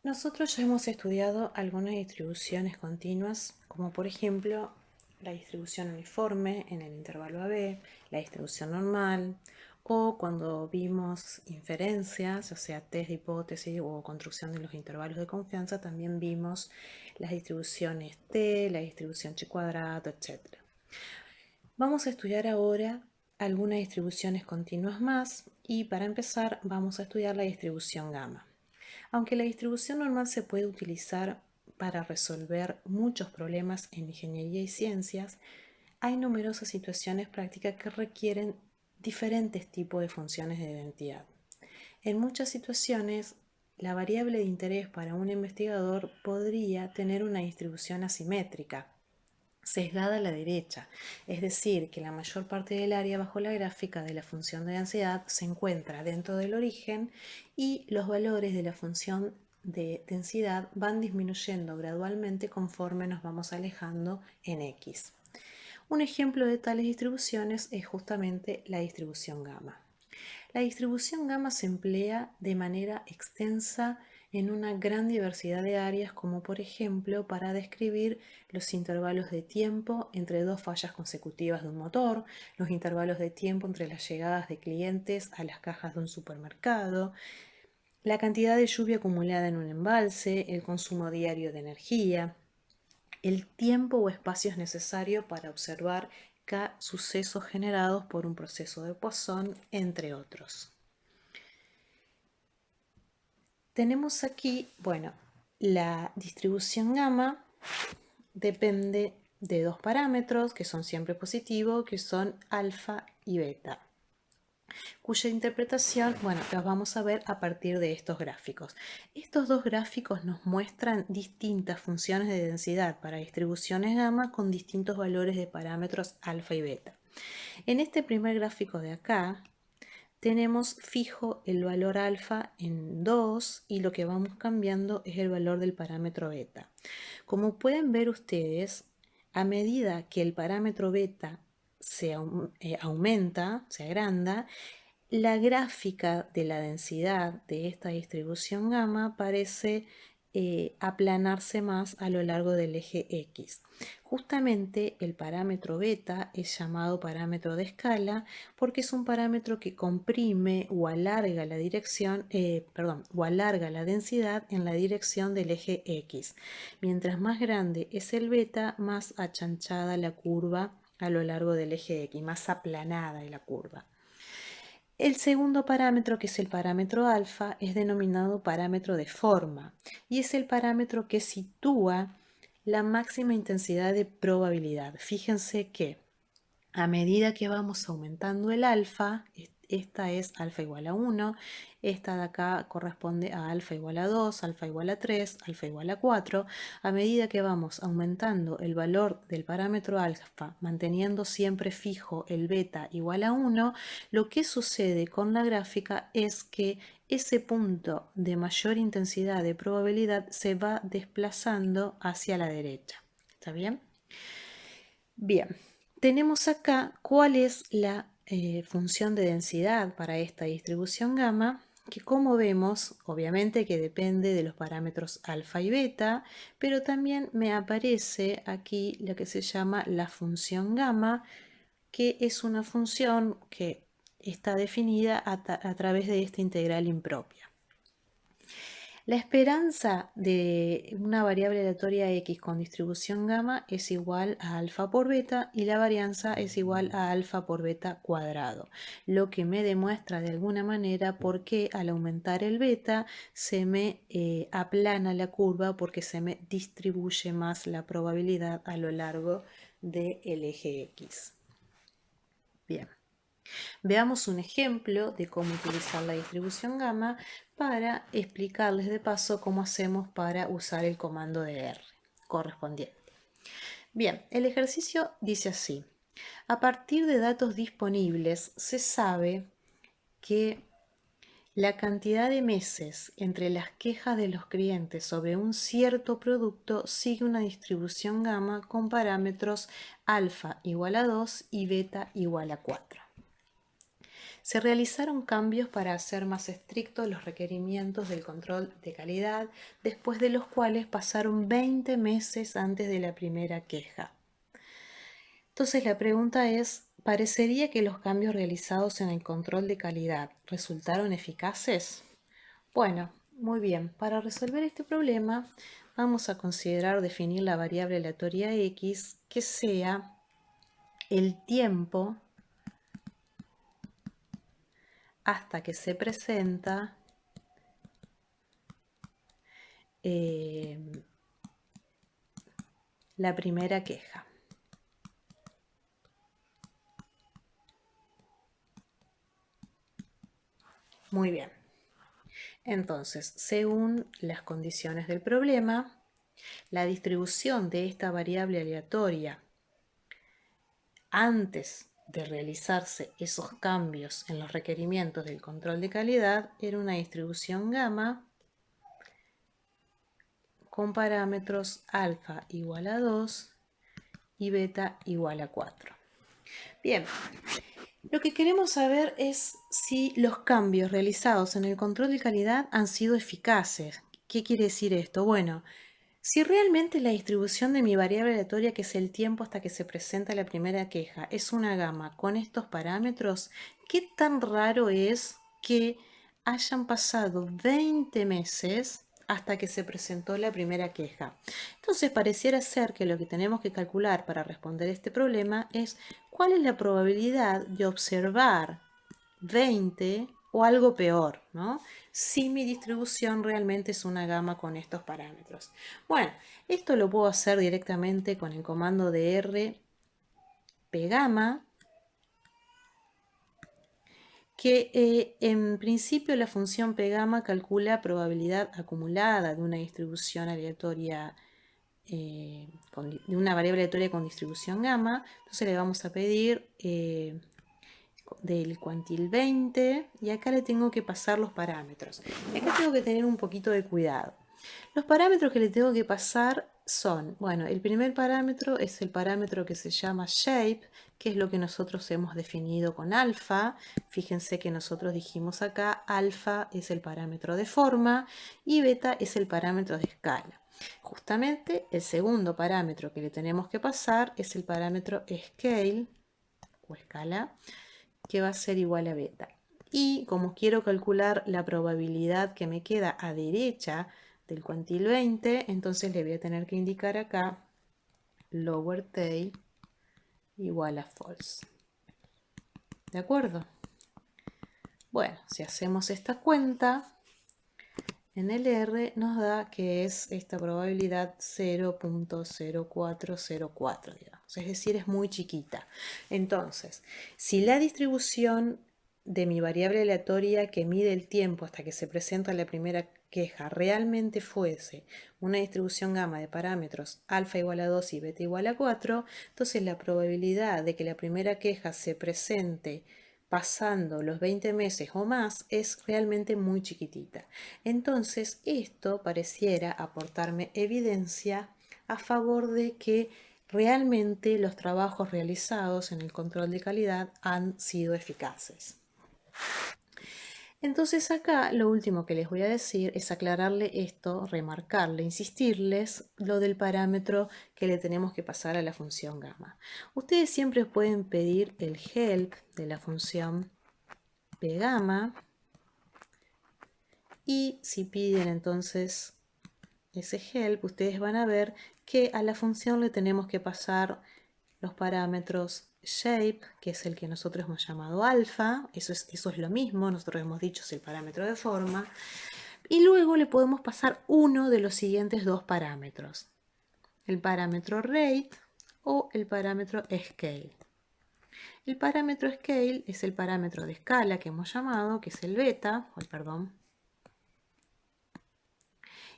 Nosotros ya hemos estudiado algunas distribuciones continuas, como por ejemplo la distribución uniforme en el intervalo AB, la distribución normal, o cuando vimos inferencias, o sea, test de hipótesis o construcción de los intervalos de confianza, también vimos las distribuciones T, la distribución chi cuadrado, etc. Vamos a estudiar ahora algunas distribuciones continuas más y para empezar vamos a estudiar la distribución gamma. Aunque la distribución normal se puede utilizar para resolver muchos problemas en ingeniería y ciencias, hay numerosas situaciones prácticas que requieren diferentes tipos de funciones de identidad. En muchas situaciones, la variable de interés para un investigador podría tener una distribución asimétrica, sesgada a la derecha, es decir, que la mayor parte del área bajo la gráfica de la función de densidad se encuentra dentro del origen y los valores de la función de densidad van disminuyendo gradualmente conforme nos vamos alejando en X. Un ejemplo de tales distribuciones es justamente la distribución gamma. La distribución gamma se emplea de manera extensa en una gran diversidad de áreas, como por ejemplo para describir los intervalos de tiempo entre dos fallas consecutivas de un motor, los intervalos de tiempo entre las llegadas de clientes a las cajas de un supermercado, la cantidad de lluvia acumulada en un embalse, el consumo diario de energía, el tiempo o espacios necesarios para observar cada sucesos generados por un proceso de Poisson, entre otros. Tenemos aquí, bueno, la distribución gamma depende de dos parámetros que son siempre positivos, que son alfa y beta, cuya interpretación, bueno, las vamos a ver a partir de estos gráficos. Estos dos gráficos nos muestran distintas funciones de densidad para distribuciones gamma con distintos valores de parámetros alfa y beta. En este primer gráfico de acá, tenemos fijo el valor alfa en 2 y lo que vamos cambiando es el valor del parámetro beta. Como pueden ver ustedes, a medida que el parámetro beta aumenta, se agranda, la gráfica de la densidad de esta distribución gamma parece aplanarse más a lo largo del eje X. Justamente el parámetro beta es llamado parámetro de escala porque es un parámetro que comprime o alarga la dirección, o alarga la densidad en la dirección del eje X. Mientras más grande es el beta, más achanchada la curva a lo largo del eje X, más aplanada es la curva. El segundo parámetro, que es el parámetro alfa, es denominado parámetro de forma y es el parámetro que sitúa la máxima intensidad de probabilidad. Fíjense que a medida que vamos aumentando el alfa, esta es alfa igual a 1, esta de acá corresponde a alfa igual a 2, alfa igual a 3, alfa igual a 4. A medida que vamos aumentando el valor del parámetro alfa, manteniendo siempre fijo el beta igual a 1, lo que sucede con la gráfica es que ese punto de mayor intensidad de probabilidad se va desplazando hacia la derecha. ¿Está bien? Bien, tenemos acá cuál es la función de densidad para esta distribución gamma, que como vemos, obviamente que depende de los parámetros alfa y beta, pero también me aparece aquí lo que se llama la función gamma, que es una función que está definida a través de esta integral impropia. La esperanza de una variable aleatoria x con distribución gamma es igual a alfa por beta y la varianza es igual a alfa por beta cuadrado, lo que me demuestra de alguna manera por qué al aumentar el beta se me aplana la curva porque se me distribuye más la probabilidad a lo largo del eje x. Bien. Veamos un ejemplo de cómo utilizar la distribución gamma para explicarles de paso cómo hacemos para usar el comando de R correspondiente. Bien, el ejercicio dice así. A partir de datos disponibles se sabe que la cantidad de meses entre las quejas de los clientes sobre un cierto producto sigue una distribución gamma con parámetros alfa igual a 2 y beta igual a 4. Se realizaron cambios para hacer más estrictos los requerimientos del control de calidad, después de los cuales pasaron 20 meses antes de la primera queja. Entonces la pregunta es, ¿parecería que los cambios realizados en el control de calidad resultaron eficaces? Bueno, muy bien. Para resolver este problema, vamos a considerar definir la variable aleatoria x que sea el tiempo hasta que se presenta la primera queja. Muy bien. Entonces, según las condiciones del problema, la distribución de esta variable aleatoria antes de realizarse esos cambios en los requerimientos del control de calidad era una distribución gamma con parámetros alfa igual a 2 y beta igual a 4. Bien, lo que queremos saber es si los cambios realizados en el control de calidad han sido eficaces. ¿Qué quiere decir esto? Bueno, si realmente la distribución de mi variable aleatoria, que es el tiempo hasta que se presenta la primera queja, es una gama con estos parámetros, ¿qué tan raro es que hayan pasado 20 meses hasta que se presentó la primera queja? Entonces pareciera ser que lo que tenemos que calcular para responder este problema es cuál es la probabilidad de observar 20 o algo peor, ¿no? Si mi distribución realmente es una gama con estos parámetros. Bueno, esto lo puedo hacer directamente con el comando de R pgamma, que en principio la función pgamma calcula probabilidad acumulada de una distribución aleatoria, de una variable aleatoria con distribución gamma. Entonces le vamos a pedir del cuantil 20 y acá le tengo que pasar los parámetros. Acá tengo que tener un poquito de cuidado. Los parámetros que le tengo que pasar son, bueno, el primer parámetro es el parámetro que se llama shape, que es lo que nosotros hemos definido con alfa. Fíjense que nosotros dijimos acá, alfa es el parámetro de forma y beta es el parámetro de escala. Justamente el segundo parámetro que le tenemos que pasar es el parámetro scale o escala, que va a ser igual a beta. Y como quiero calcular la probabilidad que me queda a derecha del cuantil 20, entonces le voy a tener que indicar acá lower tail igual a false. ¿De acuerdo? Bueno, si hacemos esta cuenta, en el R nos da que es esta probabilidad 0.0404, digamos. Es decir, es muy chiquita. Entonces, si la distribución de mi variable aleatoria que mide el tiempo hasta que se presenta la primera queja realmente fuese una distribución gamma de parámetros alfa igual a 2 y beta igual a 4, entonces la probabilidad de que la primera queja se presente pasando los 20 meses o más es realmente muy chiquitita. Entonces esto pareciera aportarme evidencia a favor de que realmente los trabajos realizados en el control de calidad han sido eficaces. Entonces acá lo último que les voy a decir es aclararle esto, remarcarle, insistirles lo del parámetro que le tenemos que pasar a la función gamma. Ustedes siempre pueden pedir el help de la función pgamma y si piden entonces ese help, ustedes van a ver que a la función le tenemos que pasar los parámetros shape, que es el que nosotros hemos llamado alfa, eso es lo mismo, nosotros hemos dicho es el parámetro de forma, y luego le podemos pasar uno de los siguientes dos parámetros, el parámetro rate o el parámetro scale. El parámetro scale es el parámetro de escala que hemos llamado, que es el beta,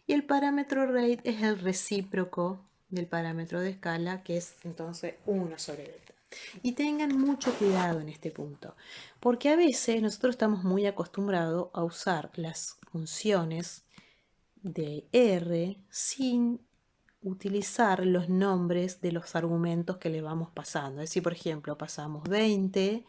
y el parámetro rate es el recíproco del parámetro de escala, que es entonces 1 sobre beta. Y tengan mucho cuidado en este punto, porque a veces nosotros estamos muy acostumbrados a usar las funciones de R sin utilizar los nombres de los argumentos que le vamos pasando. Es decir, por ejemplo, pasamos 20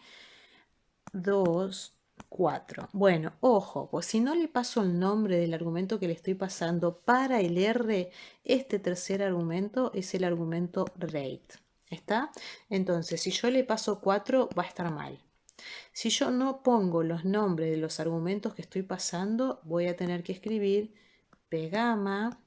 2, 4. Bueno, ojo, pues si no le paso el nombre del argumento que le estoy pasando para el R, este tercer argumento es el argumento rate. ¿Está? Entonces, si yo le paso 4, va a estar mal. Si yo no pongo los nombres de los argumentos que estoy pasando, voy a tener que escribir P gamma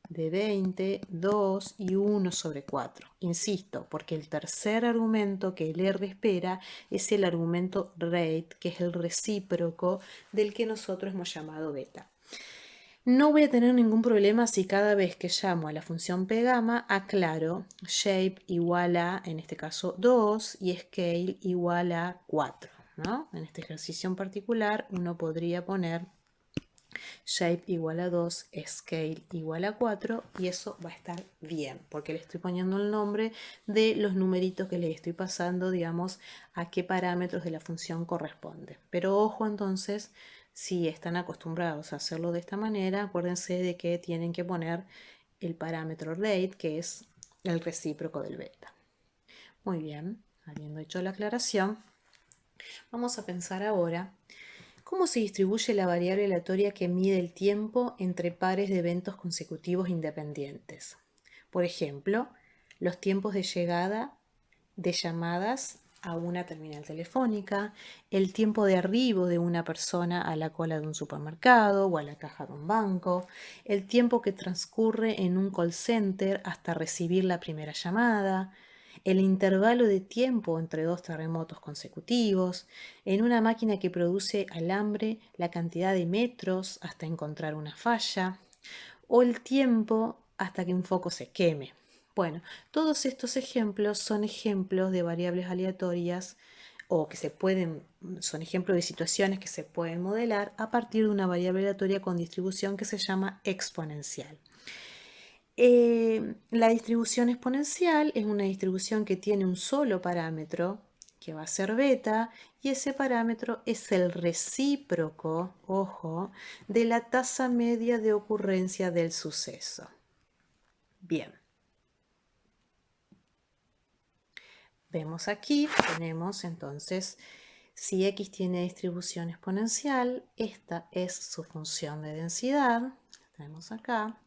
de 20, 2 y 1 sobre 4. Insisto, porque el tercer argumento que el R espera es el argumento rate, que es el recíproco del que nosotros hemos llamado beta. No voy a tener ningún problema si cada vez que llamo a la función P gamma aclaro shape igual a, en este caso, 2 y scale igual a 4. ¿No? En este ejercicio en particular uno podría poner shape igual a 2, scale igual a 4 y eso va a estar bien porque le estoy poniendo el nombre de los numeritos que le estoy pasando, digamos, a qué parámetros de la función corresponde. Pero ojo entonces, si están acostumbrados a hacerlo de esta manera, acuérdense de que tienen que poner el parámetro rate, que es el recíproco del beta. Muy bien, habiendo hecho la aclaración, vamos a pensar ahora ¿cómo se distribuye la variable aleatoria que mide el tiempo entre pares de eventos consecutivos independientes? Por ejemplo, los tiempos de llegada de llamadas a una terminal telefónica, el tiempo de arribo de una persona a la cola de un supermercado o a la caja de un banco, el tiempo que transcurre en un call center hasta recibir la primera llamada, el intervalo de tiempo entre dos terremotos consecutivos, en una máquina que produce alambre, la cantidad de metros hasta encontrar una falla, o el tiempo hasta que un foco se queme. Bueno, todos estos ejemplos son ejemplos de variables aleatorias o que son ejemplos de situaciones que se pueden modelar a partir de una variable aleatoria con distribución que se llama exponencial. La distribución exponencial es una distribución que tiene un solo parámetro, que va a ser beta, y ese parámetro es el recíproco, ojo, de la tasa media de ocurrencia del suceso. Bien. Vemos aquí, tenemos entonces, si x tiene distribución exponencial, esta es su función de densidad, tenemos acá.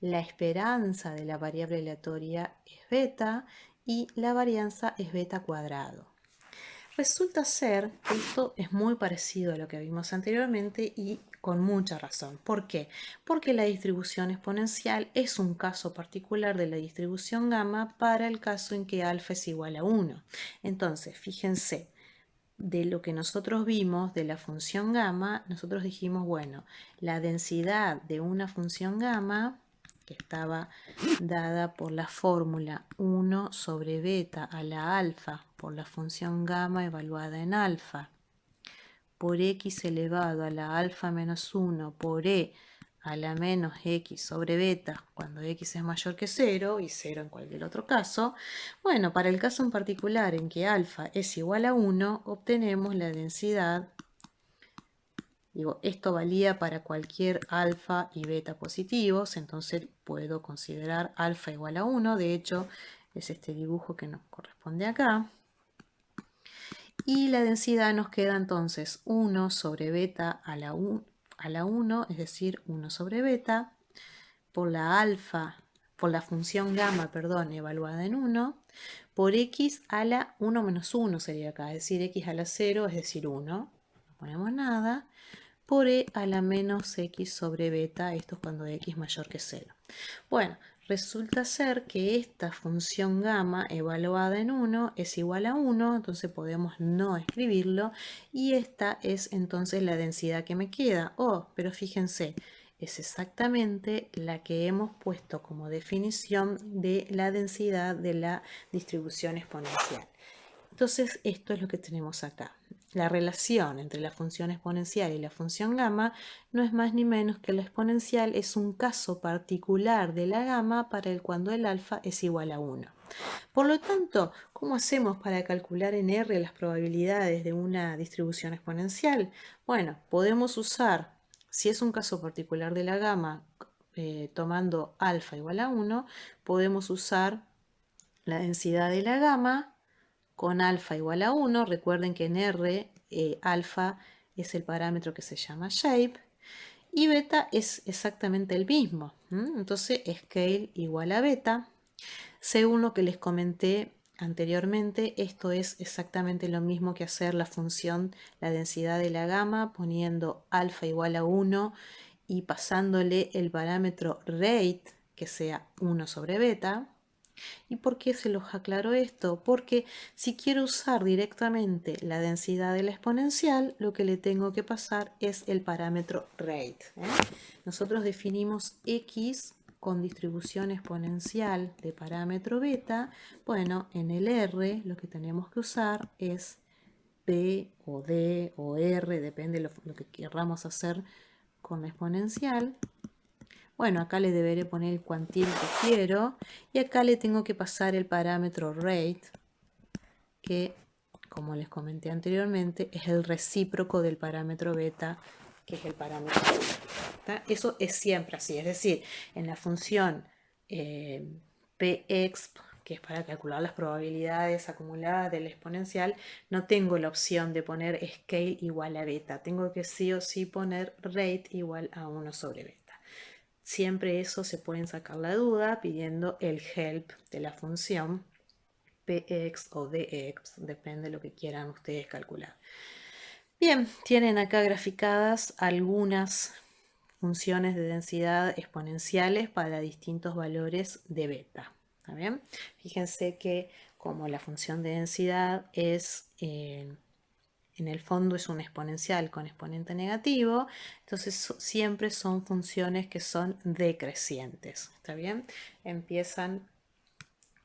La esperanza de la variable aleatoria es beta y la varianza es beta cuadrado. Resulta ser que esto es muy parecido a lo que vimos anteriormente y con mucha razón. ¿Por qué? Porque la distribución exponencial es un caso particular de la distribución gamma para el caso en que alfa es igual a 1. Entonces, fíjense, de lo que nosotros vimos de la función gamma, nosotros dijimos, bueno, la densidad de una función gamma que estaba dada por la fórmula 1 sobre beta a la alfa por la función gamma evaluada en alfa por x elevado a la alfa menos 1 por e a la menos x sobre beta cuando x es mayor que 0 y 0 en cualquier otro caso. Bueno, para el caso en particular en que alfa es igual a 1, obtenemos la densidad. Digo, esto valía para cualquier alfa y beta positivos, entonces puedo considerar alfa igual a 1. De hecho, es este dibujo que nos corresponde acá. Y la densidad nos queda entonces 1 sobre beta a la 1, es decir, 1 sobre beta, por la función gamma, perdón, evaluada en 1, por x a la 1 menos 1 sería acá, es decir, x a la 0, es decir, 1. No ponemos nada. Por e a la menos x sobre beta, esto es cuando x mayor que 0. Bueno, resulta ser que esta función gamma evaluada en 1 es igual a 1, entonces podemos no escribirlo, y esta es entonces la densidad que me queda. Oh, pero fíjense, es exactamente la que hemos puesto como definición de la densidad de la distribución exponencial. Entonces, esto es lo que tenemos acá. La relación entre la función exponencial y la función gamma no es más ni menos que la exponencial es un caso particular de la gamma para el cuando el alfa es igual a 1. Por lo tanto, ¿cómo hacemos para calcular en R las probabilidades de una distribución exponencial? Bueno, podemos usar, si es un caso particular de la gamma, tomando alfa igual a 1, podemos usar la densidad de la gamma con alfa igual a 1. Recuerden que en R alfa es el parámetro que se llama shape y beta es exactamente el mismo. Entonces scale igual a beta. Según lo que les comenté anteriormente, esto es exactamente lo mismo que hacer la función, la densidad de la gama, poniendo alfa igual a 1 y pasándole el parámetro rate, que sea 1 sobre beta. ¿Y por qué se los aclaro esto? Porque si quiero usar directamente la densidad de la exponencial, lo que le tengo que pasar es el parámetro rate. Nosotros definimos x con distribución exponencial de parámetro beta. Bueno, en el R lo que tenemos que usar es P o D o R, depende de lo que querramos hacer con la exponencial. Bueno, acá le deberé poner el cuantil que quiero y acá le tengo que pasar el parámetro rate, que como les comenté anteriormente es el recíproco del parámetro beta, que es el parámetro beta. Eso es siempre así, es decir, en la función pexp, que es para calcular las probabilidades acumuladas de la exponencial, no tengo la opción de poner scale igual a beta, tengo que sí o sí poner rate igual a 1 sobre beta. Siempre eso se pueden sacar la duda pidiendo el help de la función px o dx, depende de lo que quieran ustedes calcular. Bien, tienen acá graficadas algunas funciones de densidad exponenciales para distintos valores de beta. ¿Está bien? Fíjense que como la función de densidad es en el fondo es un exponencial con exponente negativo, entonces siempre son funciones que son decrecientes, ¿está bien? Empiezan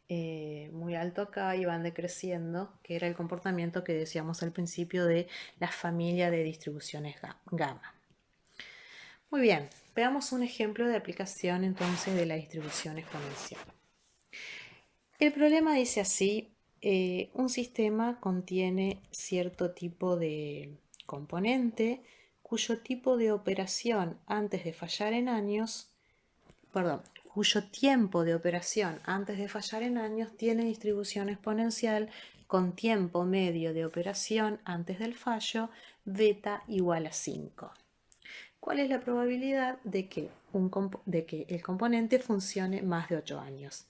muy alto acá y van decreciendo, que era el comportamiento que decíamos al principio de la familia de distribuciones gamma. Muy bien, veamos un ejemplo de aplicación entonces de la distribución exponencial. El problema dice así: un sistema contiene cierto tipo de componente cuyo tipo de operación antes de fallar en años, cuyo tiempo de operación antes de fallar en años tiene distribución exponencial con tiempo medio de operación antes del fallo beta igual a 5. ¿Cuál es la probabilidad de que el componente funcione más de 8 años?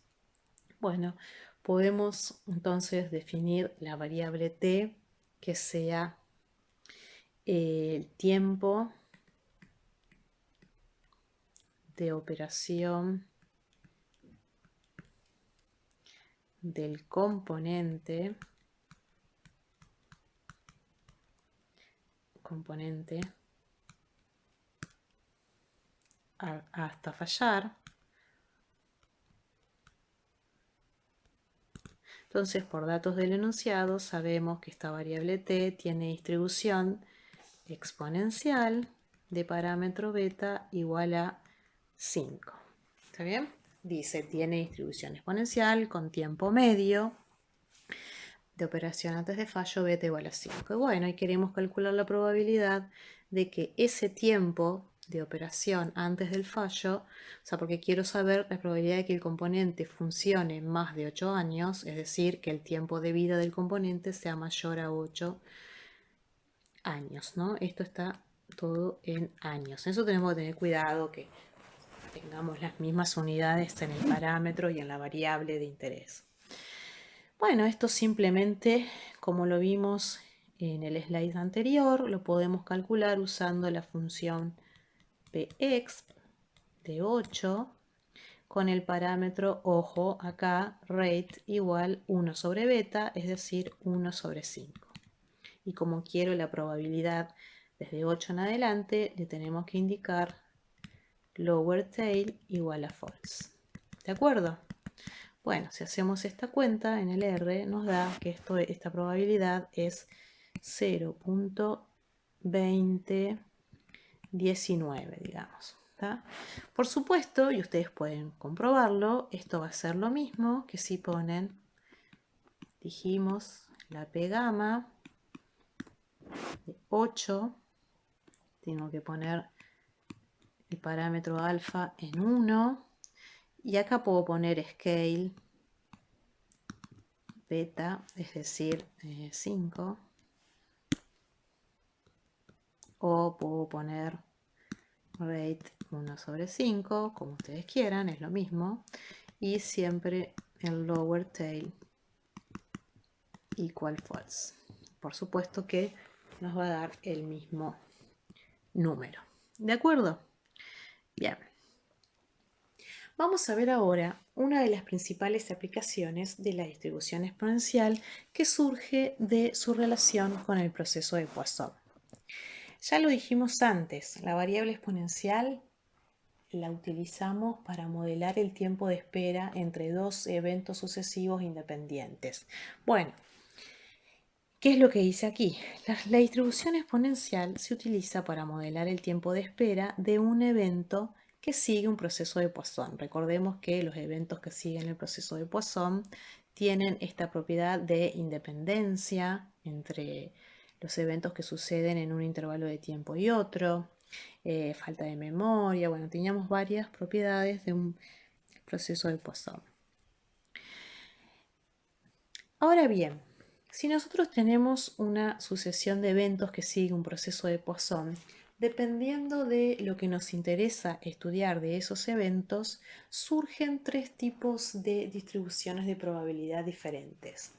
Bueno, podemos entonces definir la variable t que sea el tiempo de operación del componente hasta fallar. Entonces, por datos del enunciado, sabemos que esta variable t tiene distribución exponencial de parámetro beta igual a 5. ¿Está bien? Dice, tiene distribución exponencial con tiempo medio de operación antes de fallo beta igual a 5. Y bueno, y queremos calcular la probabilidad de que ese tiempo de operación antes del fallo, o sea, porque quiero saber la probabilidad de que el componente funcione más de 8 años, es decir, que el tiempo de vida del componente sea mayor a 8 años, ¿no? Esto está todo en años. Eso tenemos que tener cuidado que tengamos las mismas unidades en el parámetro y en la variable de interés. Bueno, esto simplemente, como lo vimos en el slide anterior, lo podemos calcular usando la función px de 8 con el parámetro, ojo, acá rate igual 1 sobre beta, es decir, 1 sobre 5. Y como quiero la probabilidad desde 8 en adelante, le tenemos que indicar lower tail igual a false. ¿De acuerdo? Bueno, si hacemos esta cuenta en el R, nos da que esta probabilidad es 0.2019, digamos. ¿Tá? Por supuesto, y ustedes pueden comprobarlo, esto va a ser lo mismo que si ponen, dijimos, la P gamma de 8, tengo que poner el parámetro alfa en 1, y acá puedo poner scale beta, es decir, 5. O puedo poner rate 1/5, como ustedes quieran, es lo mismo. Y siempre el lower tail equal false. Por supuesto que nos va a dar el mismo número. ¿De acuerdo? Bien. Vamos a ver ahora una de las principales aplicaciones de la distribución exponencial que surge de su relación con el proceso de Poisson. Ya lo dijimos antes, la variable exponencial la utilizamos para modelar el tiempo de espera entre dos eventos sucesivos independientes. Bueno, ¿qué es lo que dice aquí? La distribución exponencial se utiliza para modelar el tiempo de espera de un evento que sigue un proceso de Poisson. Recordemos que los eventos que siguen el proceso de Poisson tienen esta propiedad de independencia entre los eventos que suceden en un intervalo de tiempo y otro, falta de memoria, bueno, teníamos varias propiedades de un proceso de Poisson. Ahora bien, si nosotros tenemos una sucesión de eventos que sigue un proceso de Poisson, dependiendo de lo que nos interesa estudiar de esos eventos, surgen tres tipos de distribuciones de probabilidad diferentes.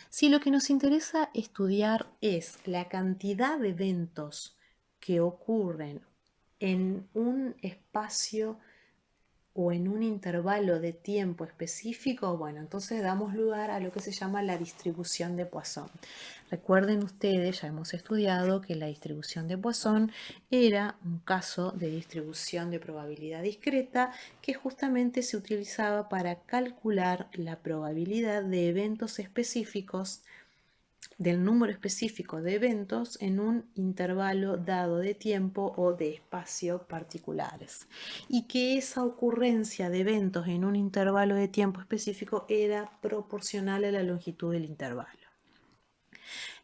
Si lo que nos interesa estudiar es la cantidad de eventos que ocurren en un espacio o en un intervalo de tiempo específico, bueno, entonces damos lugar a lo que se llama la distribución de Poisson. Recuerden ustedes, ya hemos estudiado que la distribución de Poisson era un caso de distribución de probabilidad discreta que justamente se utilizaba para calcular la probabilidad de eventos específicos, del número específico de eventos en un intervalo dado de tiempo o de espacio particulares, y que esa ocurrencia de eventos en un intervalo de tiempo específico era proporcional a la longitud del intervalo.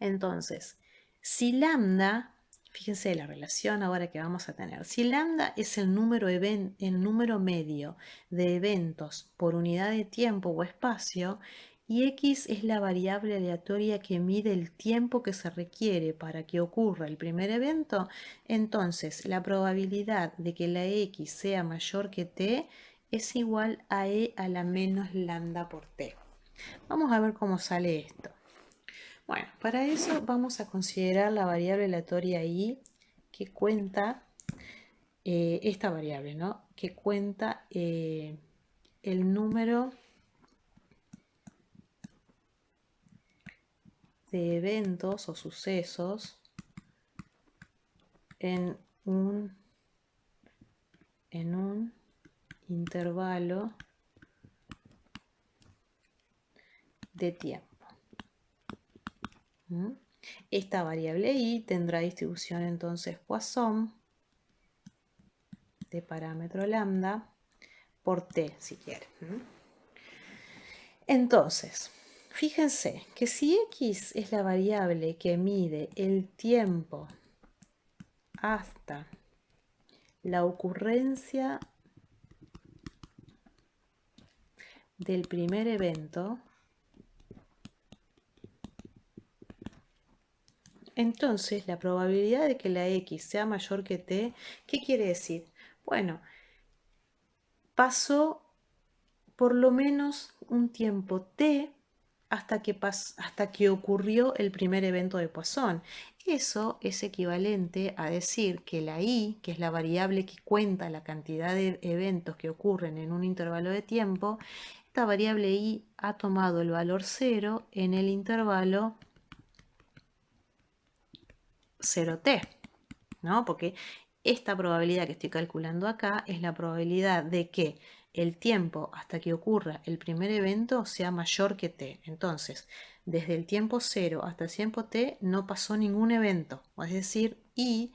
Entonces, si lambda, fíjense la relación ahora que vamos a tener, si lambda es el número medio de eventos por unidad de tiempo o espacio, y x es la variable aleatoria que mide el tiempo que se requiere para que ocurra el primer evento, entonces la probabilidad de que la x sea mayor que t es igual a e a la menos lambda por t. Vamos a ver cómo sale esto. Bueno, para eso vamos a considerar la variable aleatoria i que cuenta, esta variable, ¿no? Que cuenta el número de eventos o sucesos en un intervalo de tiempo. Esta variable i tendrá distribución entonces Poisson de parámetro lambda por t, si quieren. Entonces, fíjense que si x es la variable que mide el tiempo hasta la ocurrencia del primer evento, entonces la probabilidad de que la x sea mayor que t, ¿qué quiere decir? Bueno, pasó por lo menos un tiempo t hasta que ocurrió el primer evento de Poisson. Eso es equivalente a decir que la i, que es la variable que cuenta la cantidad de eventos que ocurren en un intervalo de tiempo, esta variable i ha tomado el valor 0 en el intervalo 0t, ¿no? Porque esta probabilidad que estoy calculando acá es la probabilidad de que el tiempo hasta que ocurra el primer evento sea mayor que t. Entonces, desde el tiempo 0 hasta el tiempo t no pasó ningún evento, es decir, i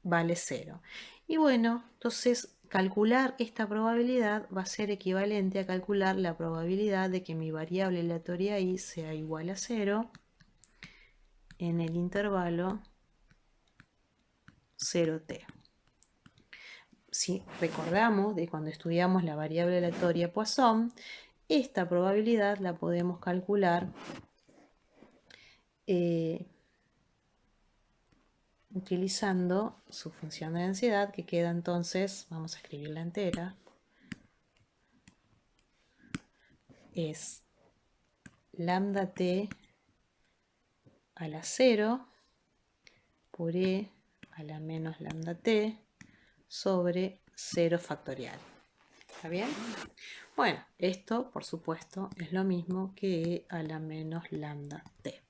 vale 0. Y bueno, entonces calcular esta probabilidad va a ser equivalente a calcular la probabilidad de que mi variable aleatoria i sea igual a 0 en el intervalo 0t. Si recordamos de cuando estudiamos la variable aleatoria Poisson, esta probabilidad la podemos calcular utilizando su función de densidad, que queda entonces, vamos a escribirla entera, es lambda t a la 0 por e a la menos lambda t sobre 0 factorial. ¿Está bien? Bueno, esto por supuesto es lo mismo que e a la menos lambda t,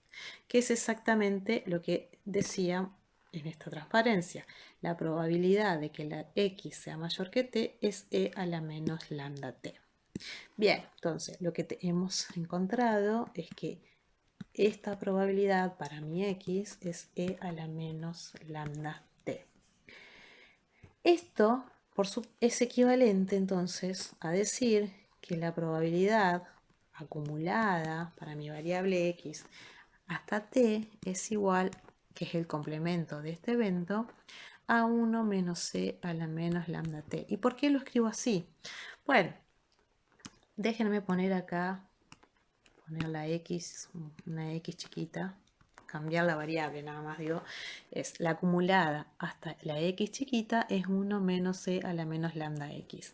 que es exactamente lo que decía en esta transparencia. La probabilidad de que la x sea mayor que t es e a la menos lambda t. Bien, entonces lo que hemos encontrado es que esta probabilidad para mi x es e a la menos lambda t. Esto es equivalente entonces a decir que la probabilidad acumulada para mi variable x hasta t es igual, que es el complemento de este evento, a 1 menos c a la menos lambda t. ¿Y por qué lo escribo así? Bueno, déjenme poner acá, poner la x, una x chiquita, cambiar la variable nada más, digo, es la acumulada hasta la x chiquita es 1 menos c a la menos lambda x.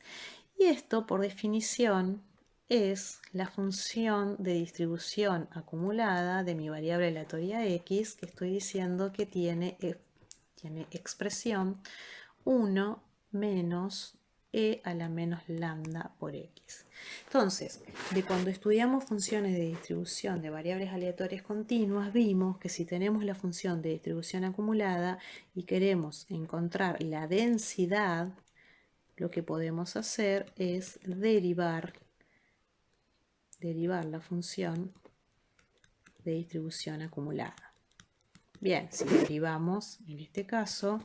Y esto, por definición, es la función de distribución acumulada de mi variable aleatoria x, que estoy diciendo que tiene expresión 1 menos e a la menos lambda por x. Entonces, de cuando estudiamos funciones de distribución de variables aleatorias continuas, vimos que si tenemos la función de distribución acumulada y queremos encontrar la densidad, lo que podemos hacer es derivar la función de distribución acumulada. Bien, si derivamos, en este caso,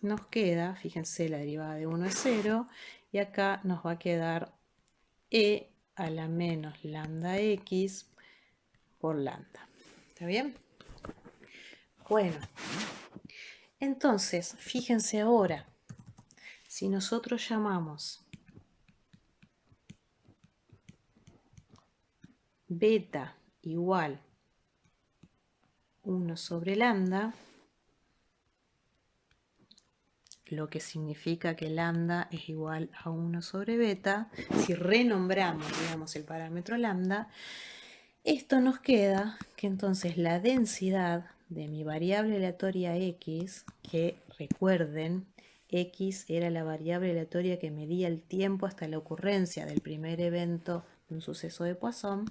nos queda, fíjense, la derivada de 1 es 0, y acá nos va a quedar e a la menos lambda x por lambda. ¿Está bien? Bueno, entonces, fíjense ahora, si nosotros llamamos beta igual 1 sobre lambda, lo que significa que lambda es igual a 1 sobre beta, si renombramos, digamos, el parámetro lambda, esto nos queda que entonces la densidad de mi variable aleatoria x, que recuerden, x era la variable aleatoria que medía el tiempo hasta la ocurrencia del primer evento de un suceso de Poisson,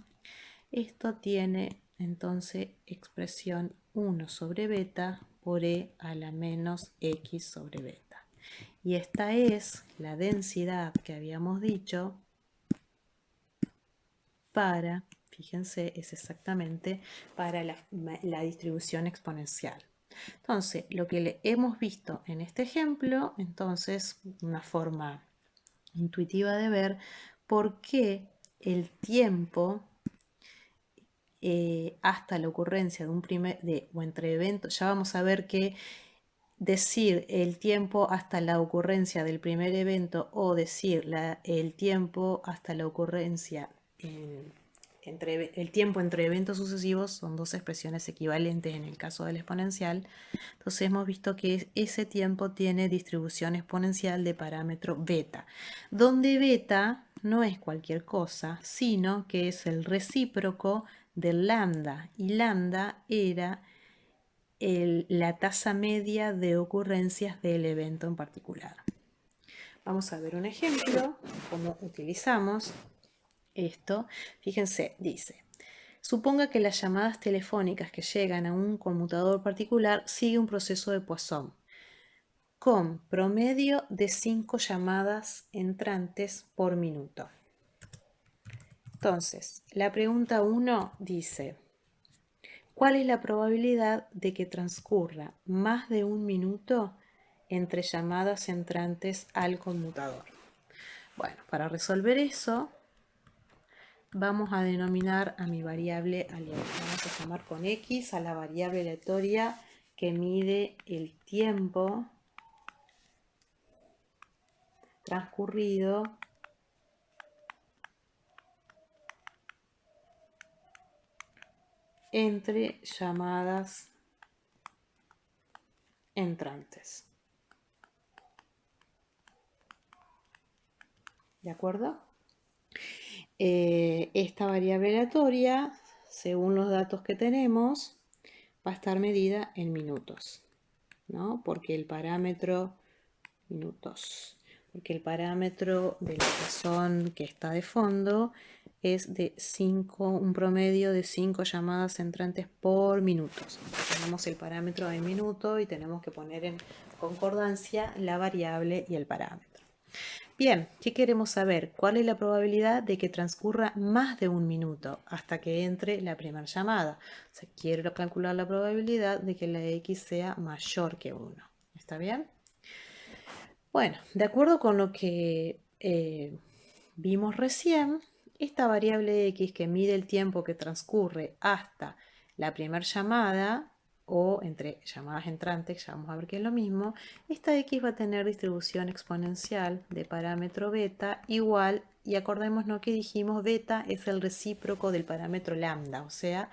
esto tiene entonces expresión 1 sobre beta por e a la menos x sobre beta. Y esta es la densidad que habíamos dicho para, fíjense, es exactamente para la distribución exponencial. Entonces, lo que hemos visto en este ejemplo, entonces, una forma intuitiva de ver por qué el tiempo hasta la ocurrencia de un o entre eventos, ya vamos a ver que decir el tiempo hasta la ocurrencia del primer evento o decir el tiempo hasta la ocurrencia el tiempo entre eventos sucesivos son dos expresiones equivalentes en el caso del exponencial. Entonces hemos visto que ese tiempo tiene distribución exponencial de parámetro beta, donde beta no es cualquier cosa, sino que es el recíproco del lambda, y lambda era la tasa media de ocurrencias del evento en particular. Vamos a ver un ejemplo, cómo utilizamos esto. Fíjense, dice, suponga que las llamadas telefónicas que llegan a un conmutador particular sigue un proceso de Poisson, con promedio de 5 llamadas entrantes por minuto. Entonces, la pregunta 1 dice, ¿cuál es la probabilidad de que transcurra más de un minuto entre llamadas entrantes al conmutador? Bueno, para resolver eso, vamos a denominar a mi variable aleatoria. Vamos a llamar con x a la variable aleatoria que mide el tiempo transcurrido entre llamadas entrantes. ¿De acuerdo? Esta variable aleatoria, según los datos que tenemos, va a estar medida en minutos, ¿no? Porque el parámetro porque el parámetro del buzón que está de fondo es de 5, un promedio de 5 llamadas entrantes por minutos. Tenemos el parámetro en minuto y tenemos que poner en concordancia la variable y el parámetro. Bien, ¿qué queremos saber? ¿Cuál es la probabilidad de que transcurra más de un minuto hasta que entre la primera llamada? O sea, quiero calcular la probabilidad de que la X sea mayor que 1. ¿Está bien? Bueno, de acuerdo con lo que vimos recién, esta variable X que mide el tiempo que transcurre hasta la primera llamada o entre llamadas entrantes, ya vamos a ver que es lo mismo, esta X va a tener distribución exponencial de parámetro beta igual, y acordémonos que dijimos beta es el recíproco del parámetro lambda, o sea,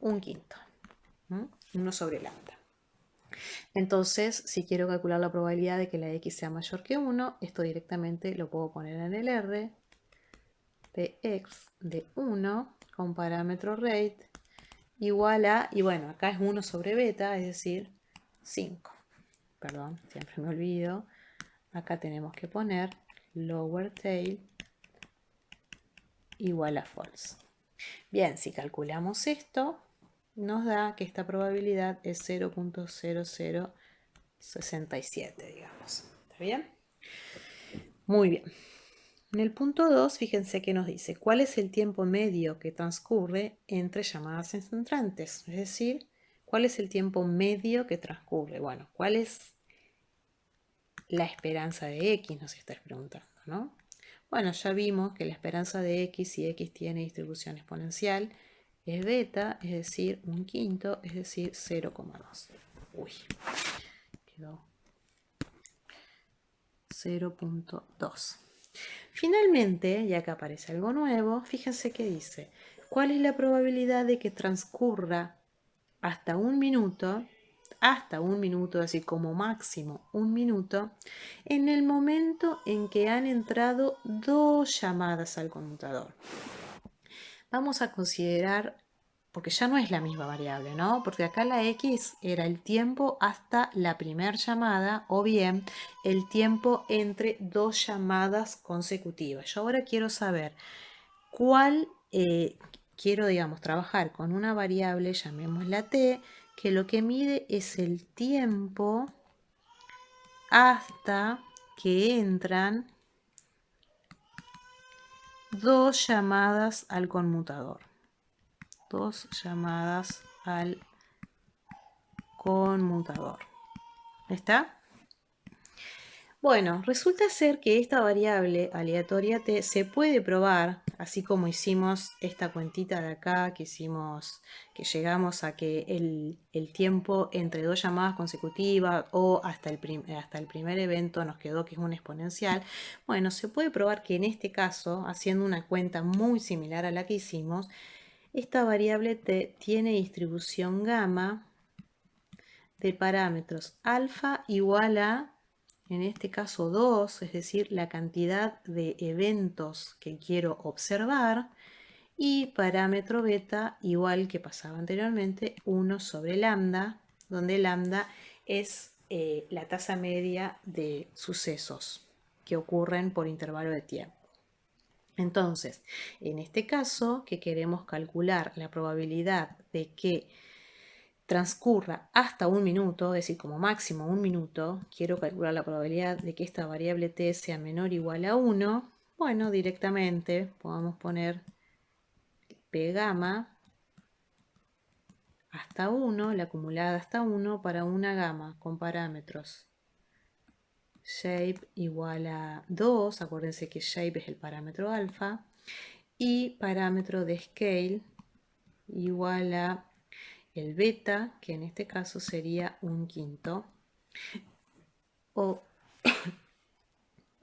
un quinto, 1 sobre lambda. Entonces, si quiero calcular la probabilidad de que la X sea mayor que 1, esto directamente lo puedo poner en el R de X de 1 con parámetro rate igual a, y bueno, acá es 1 sobre beta, es decir, 5. Perdón, siempre me olvido. Acá tenemos que poner lower tail igual a false. Bien, si calculamos esto, nos da que esta probabilidad es 0.0067, digamos. ¿Está bien? Muy bien. En el punto 2, fíjense que nos dice cuál es el tiempo medio que transcurre entre llamadas entrantes. Es decir, cuál es el tiempo medio que transcurre. Bueno, ¿cuál es la esperanza de X? Nos está preguntando, ¿no? Bueno, ya vimos que la esperanza de X, si X tiene distribución exponencial, es beta, es decir, un quinto, es decir, 0,2. Uy, quedó 0.2. Finalmente, y acá aparece algo nuevo, fíjense que dice, ¿cuál es la probabilidad de que transcurra hasta un minuto, así como máximo un minuto, en el momento en que han entrado 2 llamadas al conmutador? Vamos a considerar, porque ya no es la misma variable, ¿no? Porque acá la X era el tiempo hasta la primera llamada o bien el tiempo entre 2 llamadas consecutivas. Yo ahora quiero saber cuál, quiero, digamos, trabajar con una variable, llamémosla T, que lo que mide es el tiempo hasta que entran 2 llamadas al conmutador. 2 llamadas al conmutador. ¿Está? Bueno, resulta ser que esta variable aleatoria T se puede probar, así como hicimos esta cuentita de acá, que llegamos a que el tiempo entre 2 llamadas consecutivas o hasta el primer evento nos quedó que es un exponencial. Bueno, se puede probar que en este caso, haciendo una cuenta muy similar a la que hicimos, esta variable T tiene distribución gamma de parámetros alfa igual a, en este caso 2, es decir, la cantidad de eventos que quiero observar, y parámetro beta igual que pasaba anteriormente, 1 sobre lambda, donde lambda es la tasa media de sucesos que ocurren por intervalo de tiempo. Entonces, en este caso, que queremos calcular la probabilidad de que transcurra hasta un minuto, es decir, como máximo un minuto, quiero calcular la probabilidad de que esta variable t sea menor o igual a 1, bueno, directamente podemos poner P gamma hasta 1, la acumulada hasta 1, para una gama con parámetros shape igual a 2, acuérdense que shape es el parámetro alfa, y parámetro de scale igual a el beta, que en este caso sería un quinto, o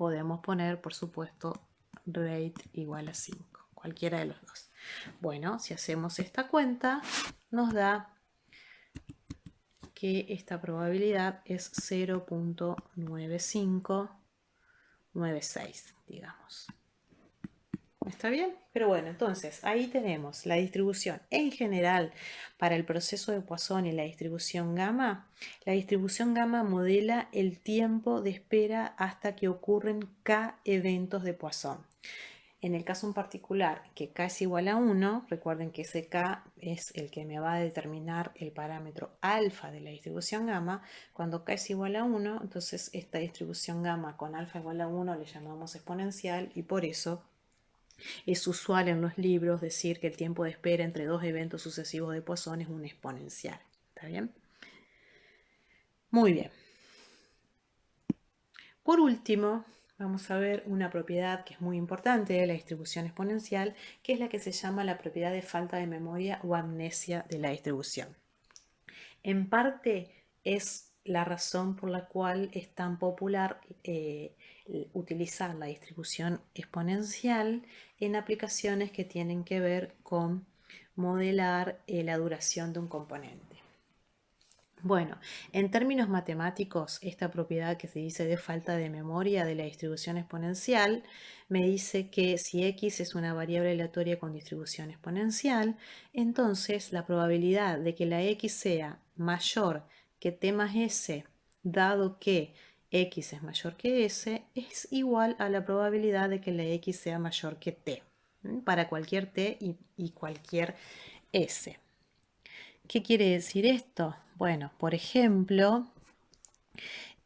podemos poner, por supuesto, rate igual a 5, cualquiera de los dos. Bueno, si hacemos esta cuenta, nos da que esta probabilidad es 0.9596, digamos. ¿Está bien? Pero bueno, entonces ahí tenemos la distribución en general para el proceso de Poisson y la distribución gamma. La distribución gamma modela el tiempo de espera hasta que ocurren K eventos de Poisson. En el caso en particular, que K es igual a 1, recuerden que ese K es el que me va a determinar el parámetro alfa de la distribución gamma. Cuando K es igual a 1, entonces esta distribución gamma con alfa igual a 1 le llamamos exponencial y por eso es usual en los libros decir que el tiempo de espera entre dos eventos sucesivos de Poisson es un exponencial. ¿Está bien? Muy bien. Por último, vamos a ver una propiedad que es muy importante de la distribución exponencial, que es la que se llama la propiedad de falta de memoria o amnesia de la distribución. En parte es la razón por la cual es tan popular utilizar la distribución exponencial en aplicaciones que tienen que ver con modelar la duración de un componente. Bueno, en términos matemáticos, esta propiedad que se dice de falta de memoria de la distribución exponencial me dice que si x es una variable aleatoria con distribución exponencial, entonces la probabilidad de que la x sea mayor que t más s, dado que x es mayor que s, es igual a la probabilidad de que la x sea mayor que t, para cualquier t y cualquier s. ¿Qué quiere decir esto? Bueno, por ejemplo,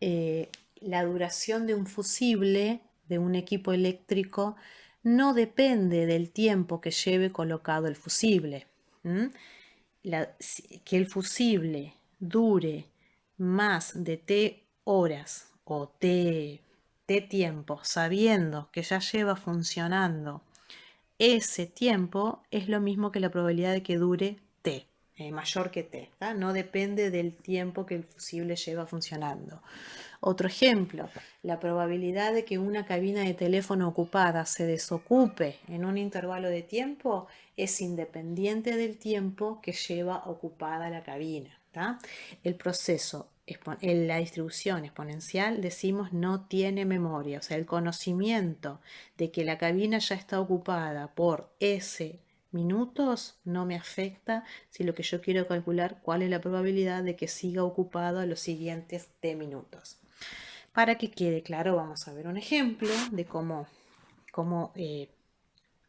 la duración de un fusible de un equipo eléctrico no depende del tiempo que lleve colocado el fusible. Que el fusible dure más de t horas o t tiempo, sabiendo que ya lleva funcionando ese tiempo, es lo mismo que la probabilidad de que dure t. Mayor que t, ¿tá? No depende del tiempo que el fusible lleva funcionando. Otro ejemplo, la probabilidad de que una cabina de teléfono ocupada se desocupe en un intervalo de tiempo es independiente del tiempo que lleva ocupada la cabina, ¿tá? El proceso, la distribución exponencial, decimos, no tiene memoria, o sea, el conocimiento de que la cabina ya está ocupada por ese minutos no me afecta si lo que yo quiero calcular cuál es la probabilidad de que siga ocupado a los siguientes t minutos. Para que quede claro, vamos a ver un ejemplo de cómo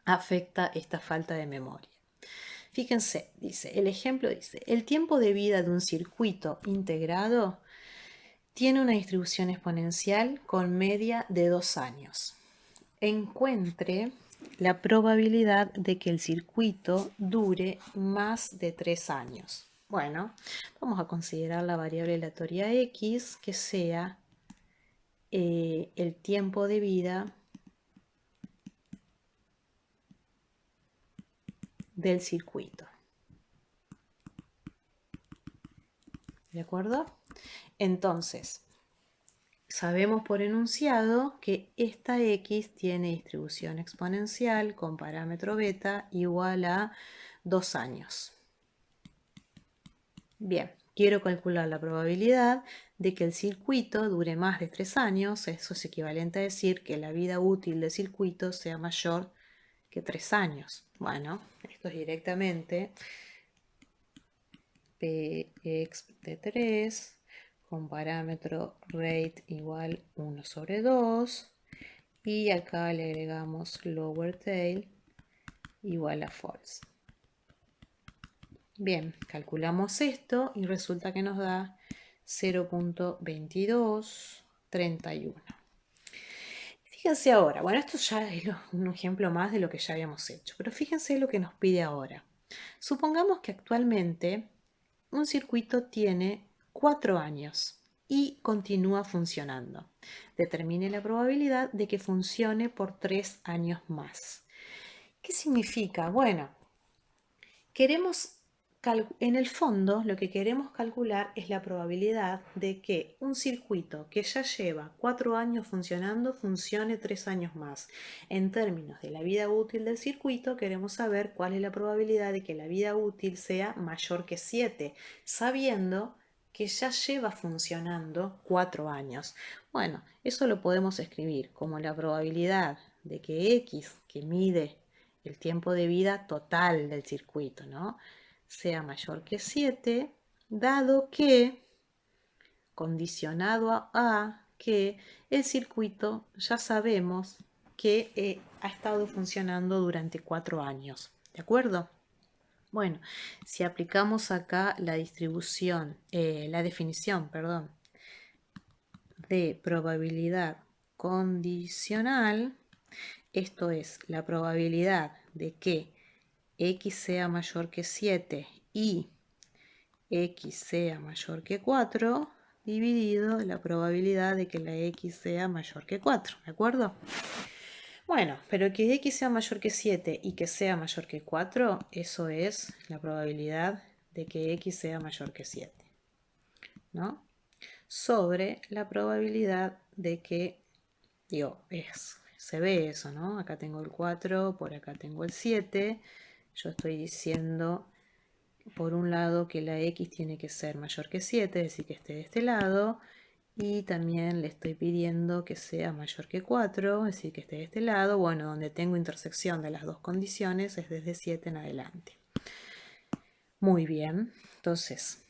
afecta esta falta de memoria. Fíjense, el ejemplo dice, el tiempo de vida de un circuito integrado tiene una distribución exponencial con media de 2 años. Encuentre la probabilidad de que el circuito dure más de 3 años. Bueno, vamos a considerar la variable aleatoria x que sea el tiempo de vida del circuito. ¿De acuerdo? Entonces, sabemos por enunciado que esta x tiene distribución exponencial con parámetro beta igual a 2 años. Bien, quiero calcular la probabilidad de que el circuito dure más de 3 años. Eso es equivalente a decir que la vida útil del circuito sea mayor que 3 años. Bueno, esto es directamente px de 3 con parámetro rate igual 1 sobre 2 y acá le agregamos lower tail igual a false. Bien, calculamos esto y resulta que nos da 0.2231. Fíjense ahora, bueno, esto ya es un ejemplo más de lo que ya habíamos hecho, pero fíjense lo que nos pide ahora. Supongamos que actualmente un circuito tiene 4 años y continúa funcionando. Determine la probabilidad de que funcione por 3 años más. ¿Qué significa? Bueno, queremos en el fondo lo que queremos calcular es la probabilidad de que un circuito que ya lleva 4 años funcionando funcione 3 años más. En términos de la vida útil del circuito, queremos saber cuál es la probabilidad de que la vida útil sea mayor que 7, sabiendo que ya lleva funcionando 4 años. Bueno, eso lo podemos escribir como la probabilidad de que X, que mide el tiempo de vida total del circuito, ¿no?, sea mayor que 7, dado que, condicionado a que el circuito ya sabemos que ha estado funcionando durante 4 años. ¿De acuerdo? Bueno, si aplicamos acá la distribución, la definición, perdón, de probabilidad condicional, esto es la probabilidad de que X sea mayor que 7 y X sea mayor que 4 dividido la probabilidad de que la X sea mayor que 4, ¿de acuerdo? Bueno, pero que X sea mayor que 7 y que sea mayor que 4, eso es la probabilidad de que X sea mayor que 7, ¿no? Sobre la probabilidad de que, se ve eso, ¿no? Acá tengo el 4, por acá tengo el 7. Yo estoy diciendo, por un lado, que la X tiene que ser mayor que 7, es decir, que esté de este lado. Y también le estoy pidiendo que sea mayor que 4, es decir, que esté de este lado. Bueno, donde tengo intersección de las dos condiciones es desde 7 en adelante. Muy bien, entonces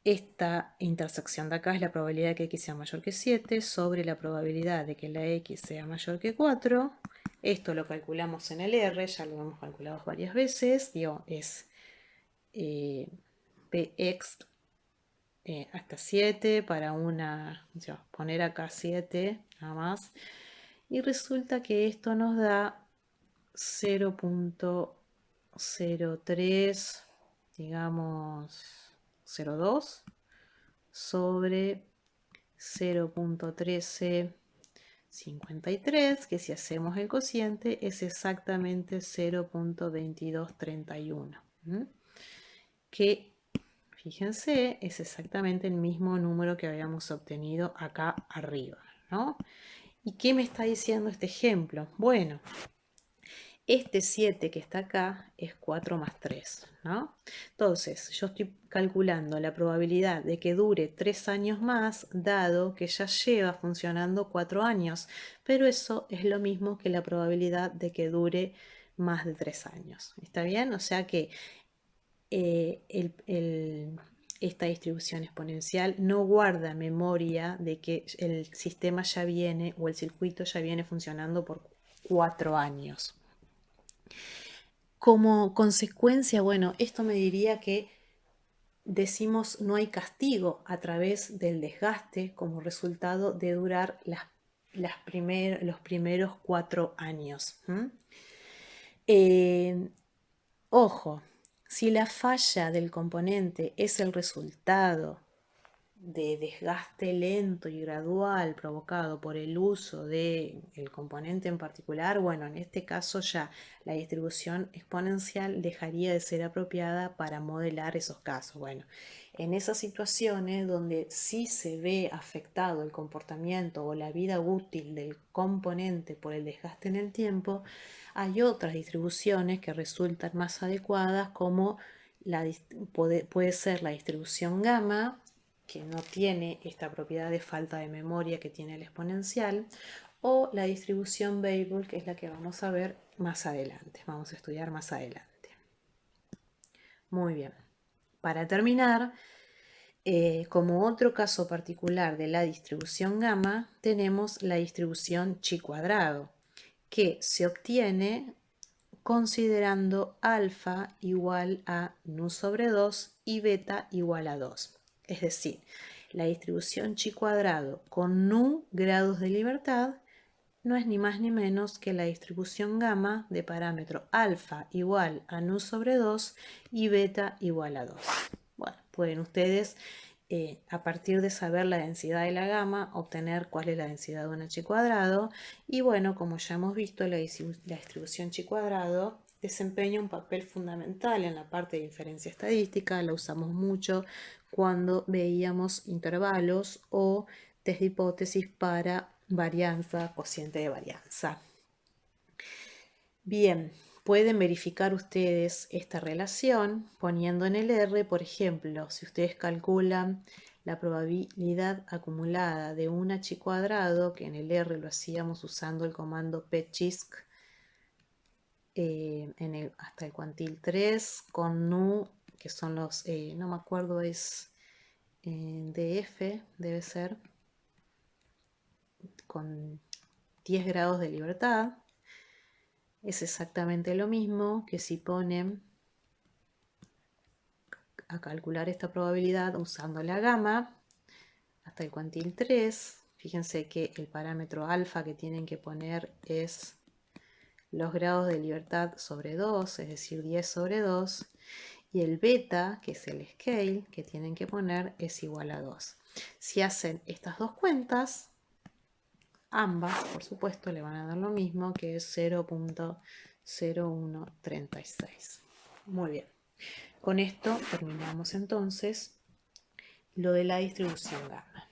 esta intersección de acá es la probabilidad de que X sea mayor que 7 sobre la probabilidad de que la X sea mayor que 4. Esto lo calculamos en el R, ya lo hemos calculado varias veces. Es Px hasta 7 para poner acá 7 nada más. Y resulta que esto nos da 0.03, digamos 0.2 sobre 0.1353, que si hacemos el cociente es exactamente 0.2231, que, fíjense, es exactamente el mismo número que habíamos obtenido acá arriba, ¿no? ¿Y qué me está diciendo este ejemplo? Bueno, este 7 que está acá es 4 más 3, ¿no? Entonces, yo estoy calculando la probabilidad de que dure 3 años más, dado que ya lleva funcionando 4 años. Pero eso es lo mismo que la probabilidad de que dure más de 3 años. ¿Está bien? O sea que esta distribución exponencial no guarda memoria de que el sistema ya viene o el circuito ya viene funcionando por 4 años. Como consecuencia, bueno, esto me diría que decimos no hay castigo a través del desgaste como resultado de durar los primeros 4 años. Ojo, si la falla del componente es el resultado de desgaste lento y gradual provocado por el uso del componente en particular, bueno, en este caso ya la distribución exponencial dejaría de ser apropiada para modelar esos casos. Bueno, en esas situaciones donde sí se ve afectado el comportamiento o la vida útil del componente por el desgaste en el tiempo, hay otras distribuciones que resultan más adecuadas, como puede ser la distribución gamma, que no tiene esta propiedad de falta de memoria que tiene el exponencial, o la distribución Weibull, que es la que vamos a ver más adelante, vamos a estudiar más adelante. Muy bien, para terminar, como otro caso particular de la distribución gamma, tenemos la distribución chi cuadrado, que se obtiene considerando alfa igual a nu sobre 2 y beta igual a 2. Es decir, la distribución chi cuadrado con nu grados de libertad no es ni más ni menos que la distribución gamma de parámetro alfa igual a nu sobre 2 y beta igual a 2. Bueno, pueden ustedes, a partir de saber la densidad de la gama, obtener cuál es la densidad de una chi cuadrado. Y bueno, como ya hemos visto, la distribución chi cuadrado desempeña un papel fundamental en la parte de inferencia estadística. La usamos mucho cuando veíamos intervalos o test de hipótesis para varianza, cociente de varianza. Bien, pueden verificar ustedes esta relación poniendo en el R, por ejemplo, si ustedes calculan la probabilidad acumulada de un h cuadrado, que en el R lo hacíamos usando el comando pchisk, hasta el cuantil 3 con nu, que son los, no me acuerdo, es df, debe ser, con 10 grados de libertad. Es exactamente lo mismo que si ponen a calcular esta probabilidad usando la gamma hasta el cuantil 3. Fíjense que el parámetro alfa que tienen que poner es los grados de libertad sobre 2, es decir, 10 sobre 2. Y el beta, que es el scale que tienen que poner, es igual a 2. Si hacen estas dos cuentas, ambas, por supuesto, le van a dar lo mismo, que es 0.0136. Muy bien. Con esto terminamos entonces lo de la distribución gamma.